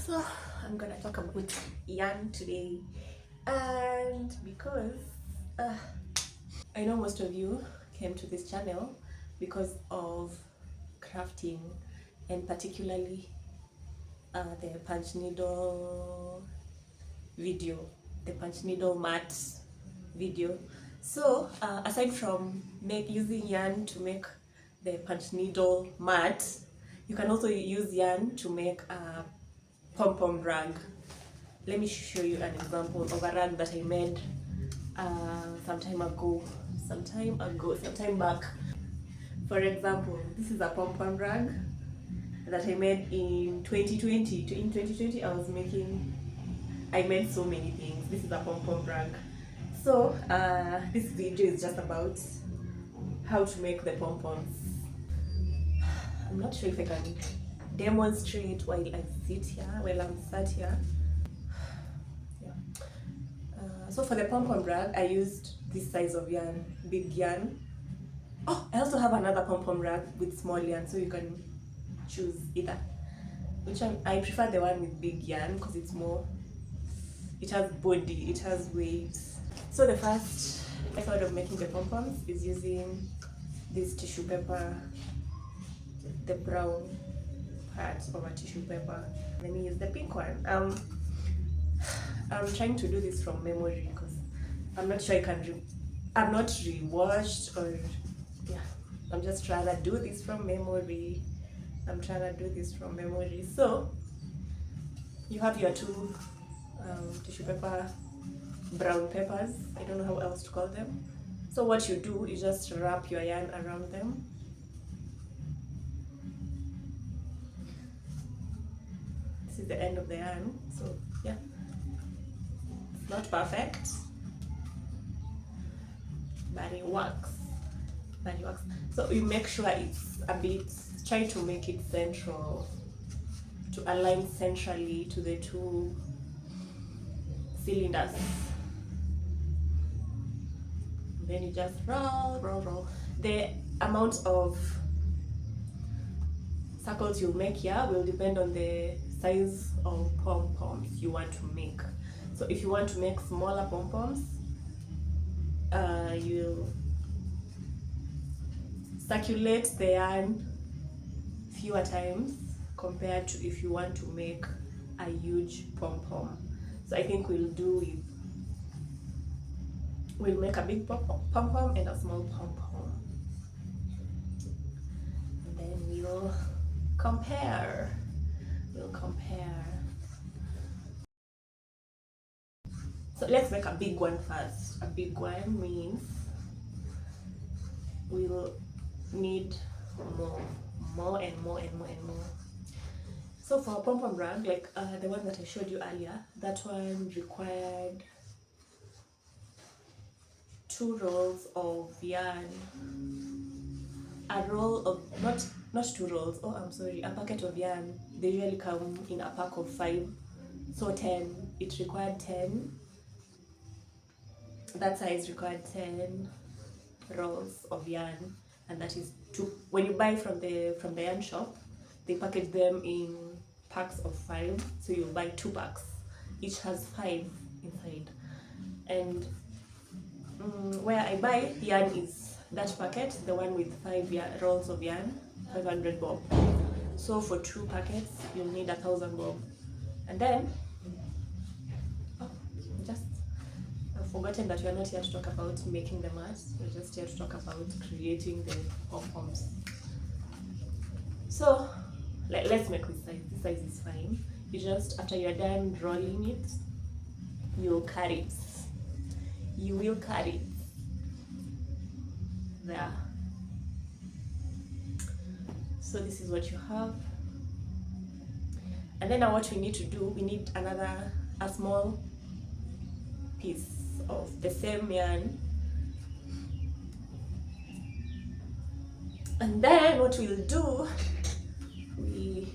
So I'm gonna talk about yarn today, and because uh, I know most of you came to this channel because of crafting, and particularly the punch needle video, the punch needle mat video. So aside from using yarn to make the punch needle mat, you can also use yarn to make a pom-pom rag. Let me show you an example of a rag that I made some time back. For example, this is a pom-pom rag that I made in 2020. In 2020, I made so many things. This is a pom-pom rag. So this video is just about how to make the pom-poms. I'm not sure if I can demonstrate while I'm sat here. Yeah. So for the pom-pom rag, I used this size of yarn, big yarn. Oh, I also have another pom-pom rag with small yarn, so you can choose either. I prefer the one with big yarn because it has body, it has weight. So the first method of making the pom-poms is using this tissue paper, the brown part of a tissue paper. Let me use the pink one. I'm trying to do this from memory because I'm not sure I'm not rewatched, or yeah, I'm just trying to do this from memory. So you have your two tissue paper brown papers. I don't know how else to call them. So what you do is just wrap your yarn around them. This is the end of the yarn. So yeah, it's not perfect, but it works. So you make sure it's try to make it central, to align centrally to the two cylinders. Then you just roll. The amount of circles you make here will depend on the size of pom-poms you want to make. So if you want to make smaller pom-poms, you'll circulate the yarn fewer times compared to if you want to make a huge pom-pom. So I think we'll make a big pom-pom and a small pom-pom, and then we'll compare. So let's make a big one first. A big one means we'll need more and more. So for a pom-pom rag, like the one that I showed you earlier, that one required 2 rolls of yarn. A roll of not 2 rolls. Oh, I'm sorry. A packet of yarn. They usually come in a pack of 5, so 10. It required 10. That size required 10 rolls of yarn, and that is 2. When you buy from the yarn shop, they package them in packs of 5, so you buy 2 packs. Each has 5 inside, and where I buy yarn is that packet, the one with 5 rolls of yarn, 500 bob. So for 2 packets, you'll need 1,000 bob. And then, I've forgotten that we are not here to talk about making the mat. We're just here to talk about creating the pom-poms. So let's make this size. This size is fine. You just, after you're done rolling it, you'll cut it. You will cut it there. So this is what you have. And then now what we need to do, we need a small piece of the same yarn. And then what we'll do, we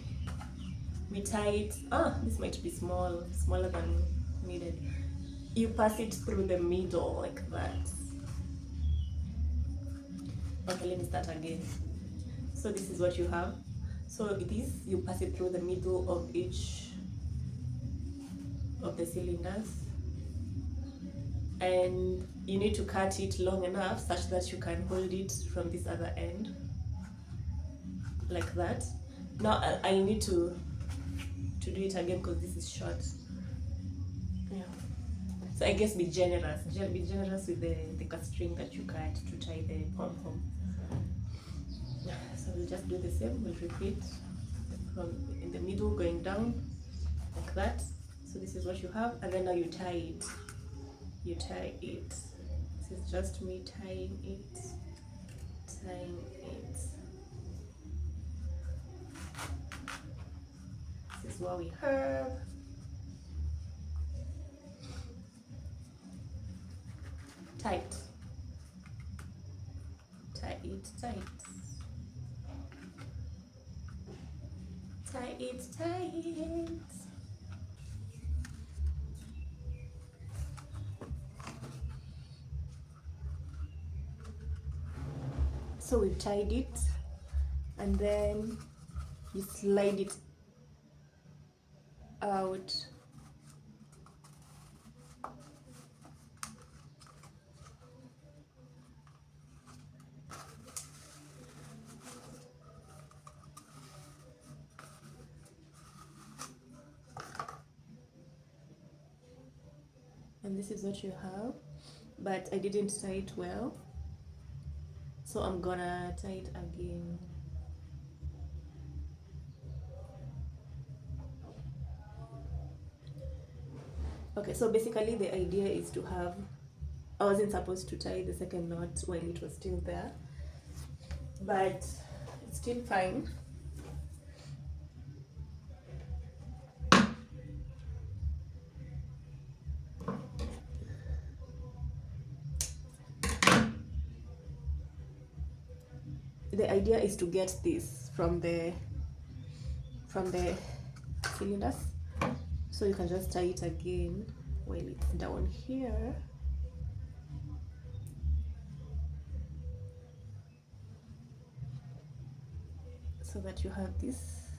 tie it. This might be smaller than needed. You pass it through the middle like that. Okay, let me start again. So this is what you have. So you pass it through the middle of each of the cylinders, and you need to cut it long enough such that you can hold it from this other end, like that. Now I need to do it again because this is short. Yeah. So I guess be generous. Be generous with the string that you cut to tie the pom-pom. So we'll just do the same. We'll repeat from in the middle going down like that. So this is what you have, and then now you tie it. You tie it. This is just me tying it. Tying it. This is what we have. Tight. Tie it tight. Tie it tight. So we tied it, and then you slide it out. And this is what you have, but I didn't tie it well, so I'm gonna tie it again. Okay, so basically the idea is to have, I wasn't supposed to tie the second knot while it was still there, but it's still fine. The idea is to get this from the cylinders, so you can just tie it again while it's down here. So that you have this,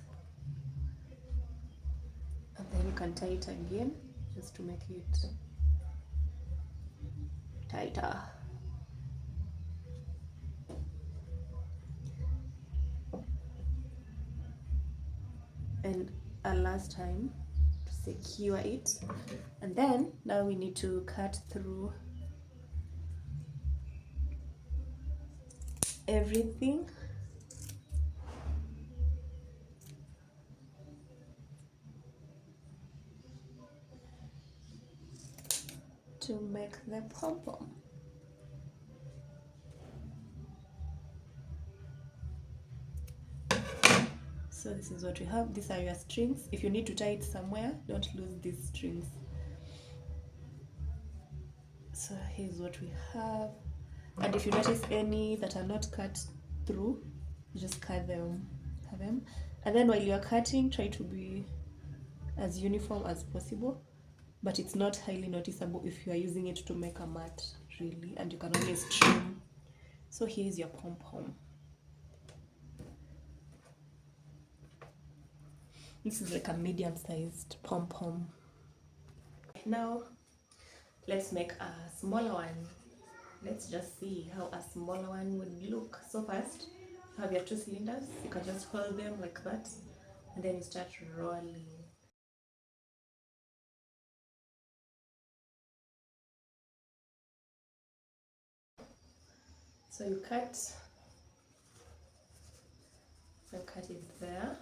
and then you can tie it again just to make it tighter. And a last time to secure it, and then now we need to cut through everything. To make the pom-pom. So this is what we have. These are your strings. If you need to tie it somewhere, don't lose these strings. So here's what we have. And if you notice any that are not cut through, you just cut them, have them. And then while you're cutting, try to be as uniform as possible, but it's not highly noticeable if you are using it to make a mat, really, and you can always trim. So here's your pom-pom. This is like a medium-sized pom-pom. Now let's make a smaller one. Let's just see how a smaller one would look. So first, you have your two cylinders. You can just hold them like that, and then you start rolling. So you cut it there.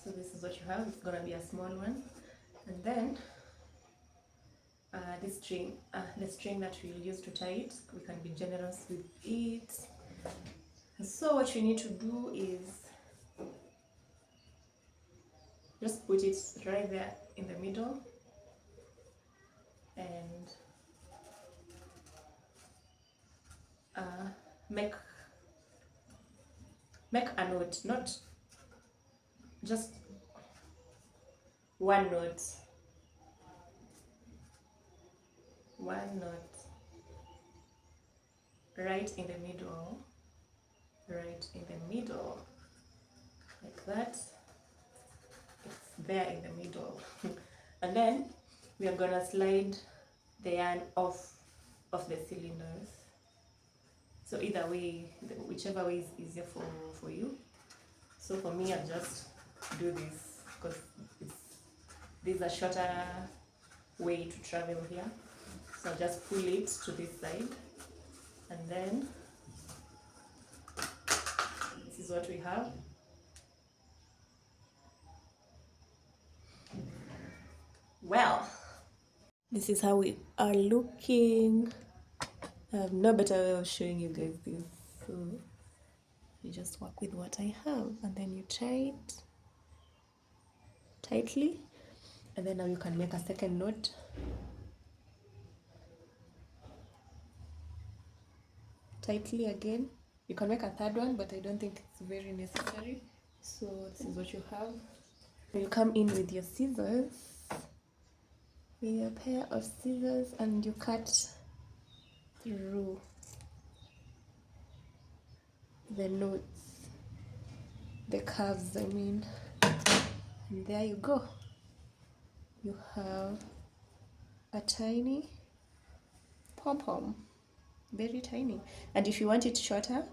So this is what you have. It's gonna be a small one, and then the string that we'll use to tie it, we can be generous with it. So what you need to do is just put it right there in the middle, and make a knot, not just one knot, right in the middle, like that. there in the middle. And then we are gonna slide the yarn off of the cylinders. So either way, whichever way is easier for you. So for me, I'll just do this because there's a shorter way to travel here. So I'll just pull it to this side, and then this is what we have. Well, this is how we are looking. I have no better way of showing you guys this. So you just work with what I have, and then you tie it tightly, and then now you can make a second knot. Tightly again. You can make a third one, but I don't think it's very necessary. So this is what you have. You come in with your scissors, with your pair of scissors, and you cut through the knots, the curves, I mean. And there you go. You have a tiny pom-pom, very tiny. And if you want it shorter,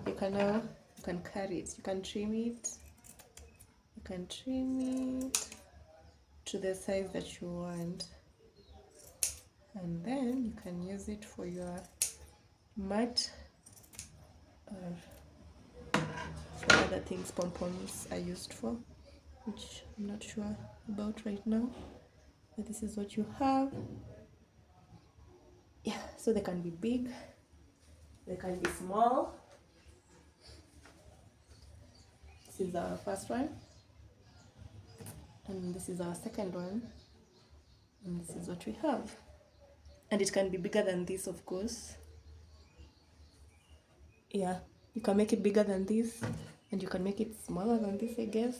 you can carry it, you can trim it, to the size that you want, and then you can use it for your mat or for other things pom-poms are used for, which I'm not sure about right now, but this is what you have. Yeah, so they can be big, they can be small. This is our first one, and this is our second one, and this is what we have. And it can be bigger than this, of course. Yeah, you can make it bigger than this, and you can make it smaller than this, I guess.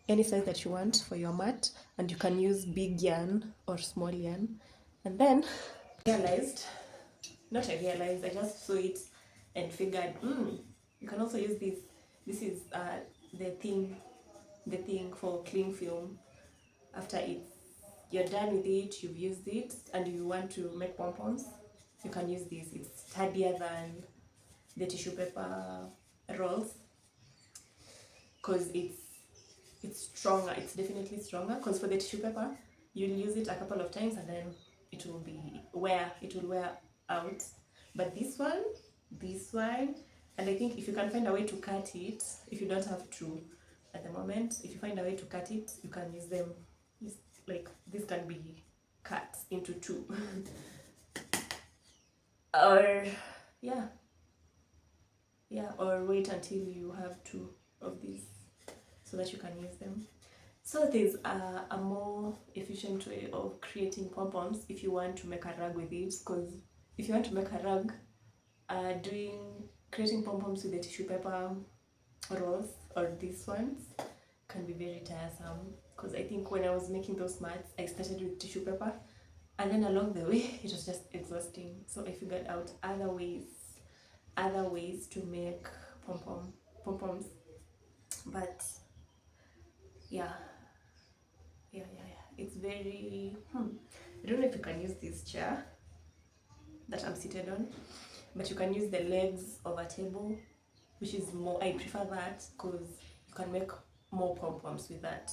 Any size that you want for your mat, and you can use big yarn or small yarn. And then I just saw it and figured, you can also use this. This is the thing for cling film. After you're done with it, you've used it, and you want to make pom-poms, you can use this. It's sturdier than the tissue paper rolls because it's stronger. It's definitely stronger because for the tissue paper, you'll use it a couple of times and then it will wear out. But this one, and I think if you can find a way to cut it, if you don't have to at the moment, if you find a way to cut it, you can use them. Like this can be cut into two. Or or wait until you have two of these so that you can use them. So there's a more efficient way of creating pom-poms if you want to make a rug with it, because if you want to make a rug, creating pom-poms with the tissue paper rolls or these ones can be very tiresome, because I think when I was making those mats, I started with tissue paper, and then along the way it was just exhausting. So I figured out other ways to make pom-poms. But yeah, it's very I don't know if you can use this chair that I'm seated on, but you can use the legs of a table, which is more, I prefer that because you can make more pom-poms with that.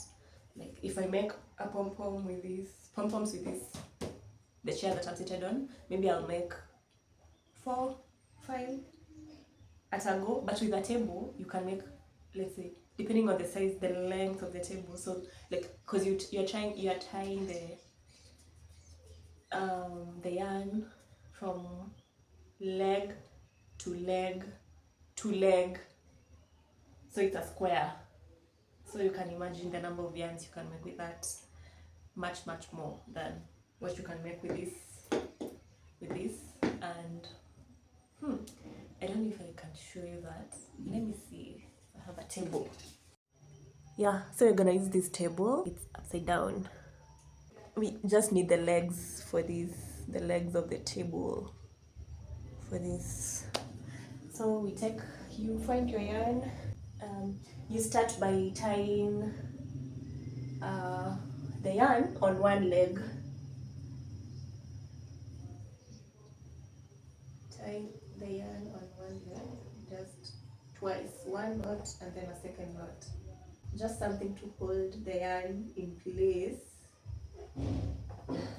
Like if I make a pom-poms with this, the chair that I'm seated on, maybe I'll make 4, 5 at a go. But with a table, you can make, let's say, depending on the size, the length of the table. So like, because you're tying the yarn from leg to leg to leg, so it's a square. So you can imagine the number of yarns you can make with that, much more than what you can make with this. And I don't know if I can show you that. Let me see if I have a table. Yeah, so we're gonna use this table. It's upside down. We just need the legs for this, the legs of the table for this. So you find your yarn. You start by tying uh, the yarn on one leg. Tie the yarn on one leg, just twice, one knot and then a second knot. Just something to hold the yarn in place.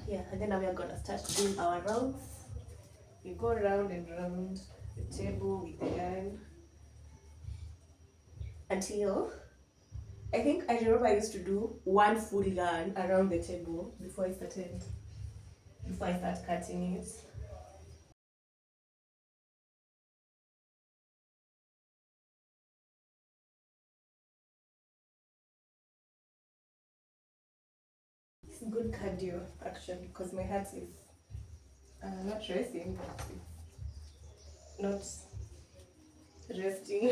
Yeah, and then now we are gonna start doing our rounds. We go round and round the table with the yarn until I think I remember I used to do one full yarn around the table before I start cutting it. It's good cardio actually because my heart is not racing, but it's not resting.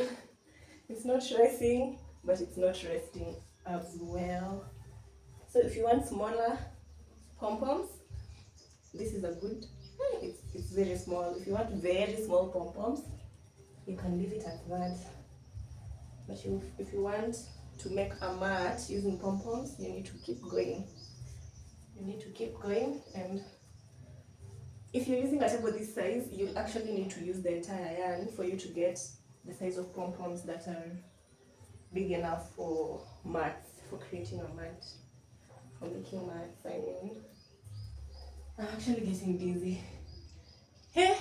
It's not racing, but it's not resting as well. So if you want smaller pom-poms, this is a good, it's very small. If you want very small pom-poms, you can leave it at that. But if you want to make a mat using pom-poms, you need to keep going. You need to keep going, and if you're using a table this size, you actually need to use the entire yarn for you to get the size of pom-poms that are big enough for mats, for creating a mat, for making mats. I mean, I'm actually getting dizzy. Hey,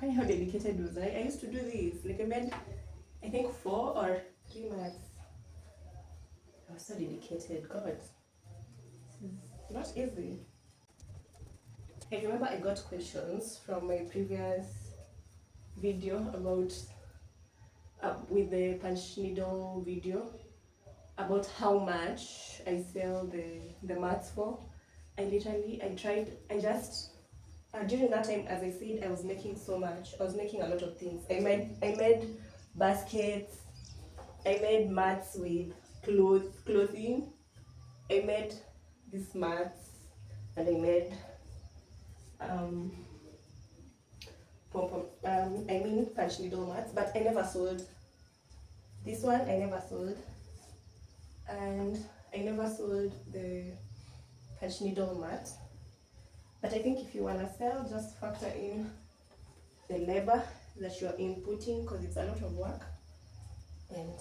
kind of how dedicated was I? I used to do this. Like I made, I think 4 or 3 mats. I was so dedicated. God, this is not easy. I remember I got questions from my previous video about with the punch needle video about how much I sell the mats for. I just during that time, as I said, I was making so much. I was making a lot of things. I made baskets. I made mats with clothing. I made these mats, and I made um pom pom. I mean punch needle mats, but I never sold this one. I never sold, and I never sold the punch needle mat. But I think if you wanna sell, just factor in the labor that you're inputting because it's a lot of work. And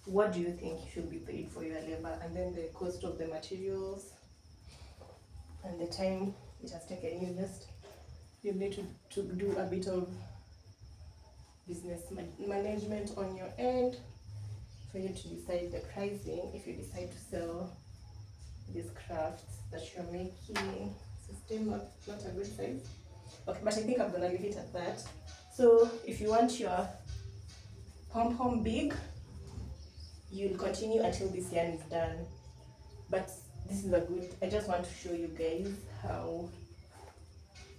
what do you think you should be paid for your labor, and then the cost of the materials and the time it has taken you. Just you need to do a bit of business management on your end for you to decide the pricing if you decide to sell these crafts that you're making. So still not a good size. Okay, but I think I'm gonna leave it at that. So if you want your pom-pom big, you'll continue until this yarn is done. But this is a good, I just want to show you guys how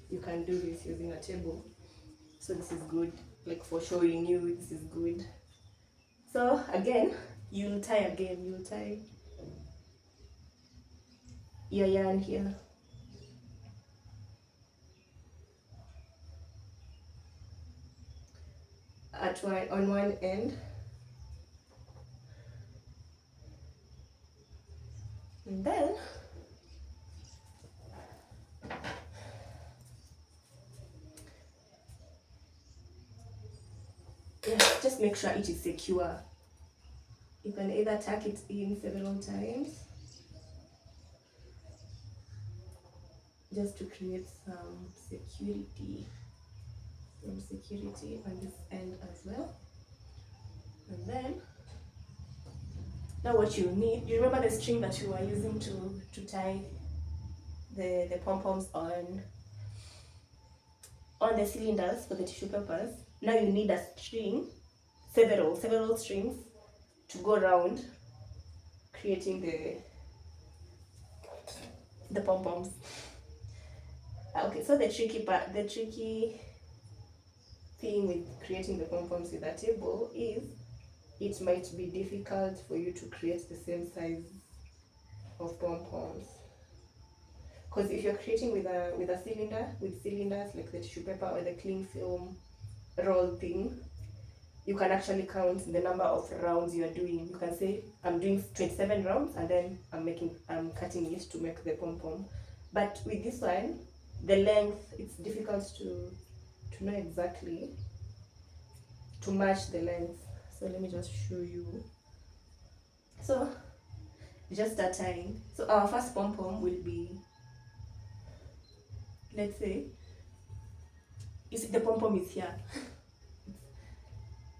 you can do this using a table. So this is good, like for showing you, this is good. So again, you'll tie your yarn here. On one end, and then yeah, just make sure it is secure. You can either tuck it in several times just to create some security on this end as well. And then now what you need, you remember the string that you were using to tie the pom-poms on the cylinders for the tissue papers. Now you need a string, several strings to go around creating the pom-poms. Okay, so the tricky thing with creating the pom-poms with a table is it might be difficult for you to create the same size of pom-poms. Because if you're creating with a cylinder, with cylinders like the tissue paper or the cling film roll thing, you can actually count the number of rounds you are doing. You can say I'm doing 27 rounds and then I'm cutting it to make the pom pom. But with this one, the length, it's difficult to know exactly, to match the length. So let me just show you. So just start tying. So our first pom pom will be, let's say, you see the pom pom is here.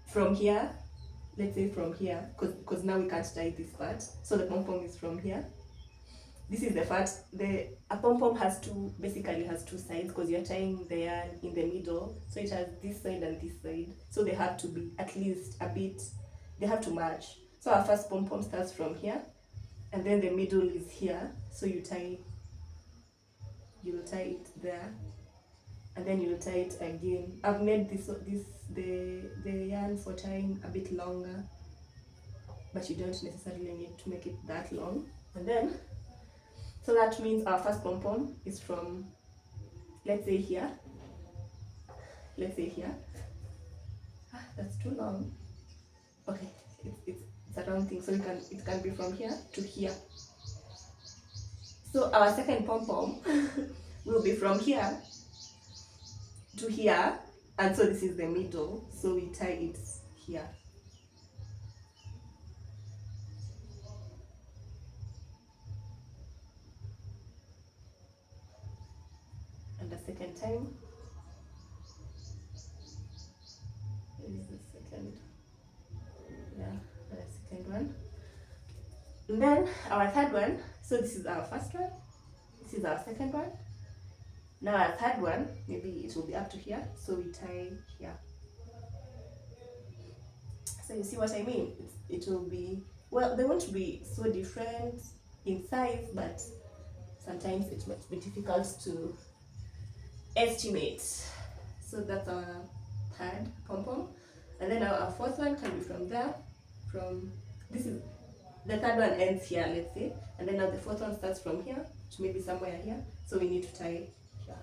From here, let's say from here, because now we can't tie this part. So the pom pom is from here. This is the first. A pom pom has basically has two sides, because you're tying the yarn in the middle. So it has this side and this side. So they have to be at least a bit, they have to match. So our first pom pom starts from here, and then the middle is here. So you'll tie it there, and then you'll tie it again. I've made the yarn for tying a bit longer, but you don't necessarily need to make it that long. And then, so that means our first pom pom is from, let's say here. That's too long. Okay, it's a round thing, so it can be from here to here. So our second pom pom will be from here to here, and so this is the middle, so we tie it here. And the second time, this is the second, yeah, the second one. And then our third one, so this is our first one, this is our second one. Now our third one, maybe it will be up to here, so we tie here. So you see what I mean? It will be, well, they won't be so different in size, but sometimes it might be difficult to estimate. So that's our third pom pom. And then our fourth one can be from there, this is, the third one ends here, let's say, and then now the fourth one starts from here to maybe somewhere here, so we need to tie here.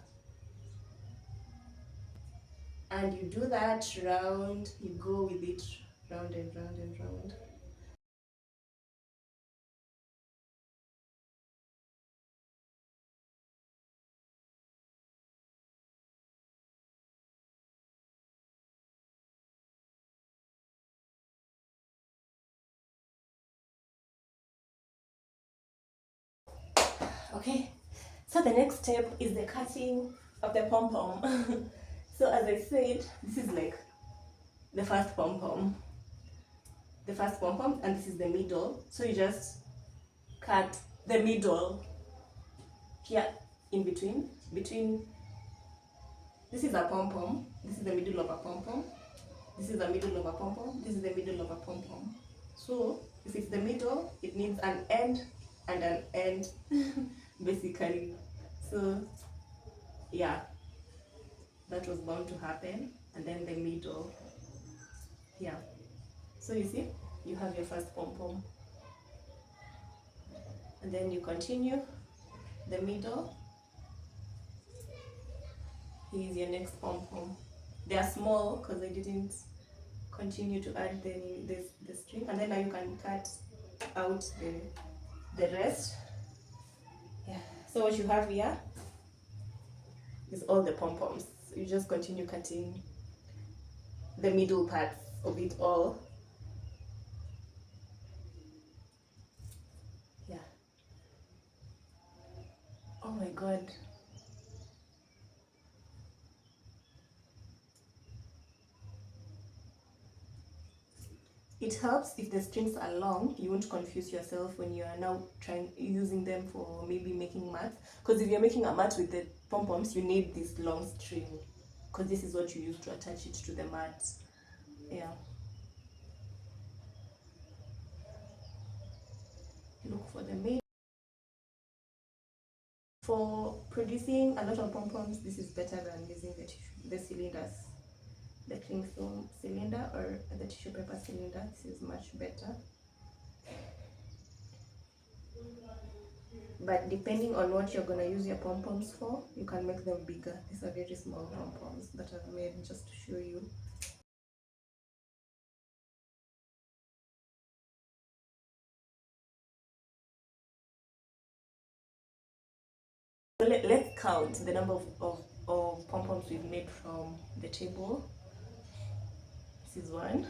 And you do that round, you go with it round and round and round. Okay, so the next step is the cutting of the pom pom. So as I said, this is like the first pom pom, and this is the middle. So you just cut the middle here in between. This is a pom pom. This is the middle of a pom pom. This is the middle of a pom pom. This is the middle of a pom pom. So if it's the middle, it needs an end and an end, basically. So yeah, that was bound to happen. And then the middle, yeah. So you see, you have your first pom pom, and then you continue the middle. Here's your next pom pom. They are small because I didn't continue to add the string, and then now you can cut out the rest. Yeah. So what you have here is all the pom poms. You just continue cutting the middle parts of it all. Yeah. Oh my god. It helps if the strings are long. You won't confuse yourself when you are now using them for maybe making mats. Because if you're making a mat with the pom poms, you need this long string, because this is what you use to attach it to the mat. Yeah. Look for the main. For producing a lot of pom poms, this is better than using the cylinders, the cling film cylinder or the tissue paper cylinder. This is much better. But depending on what you're going to use your pom poms for, you can make them bigger. These are very small pom poms that I've made just to show you. So let's count the number of pom-poms we've made from the table. This is one.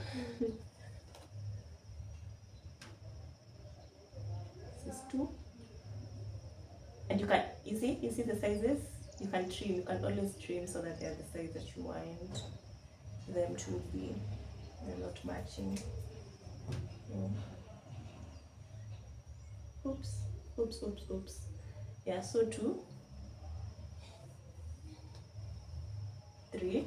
This is two. And you see the sizes? You can trim, you can always trim so that they're the size that you want them to be. They're not matching. Mm. Oops. Yeah, so 2, 3,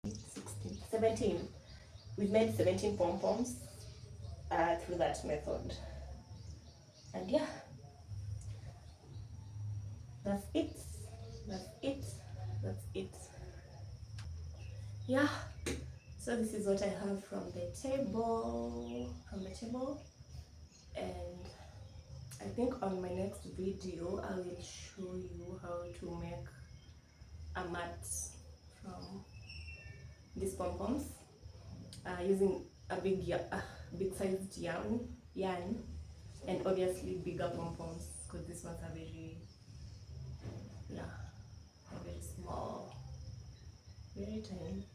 16, 17. We've made 17 pom-poms through that method. And yeah, that's it. That's it. That's it. Yeah. So this is what I have from the table. And I think on my next video I will show you how to make a mat from these pom-poms using a big sized yarn, and obviously bigger pom-poms because these ones are very, yeah, they're very small, very tiny.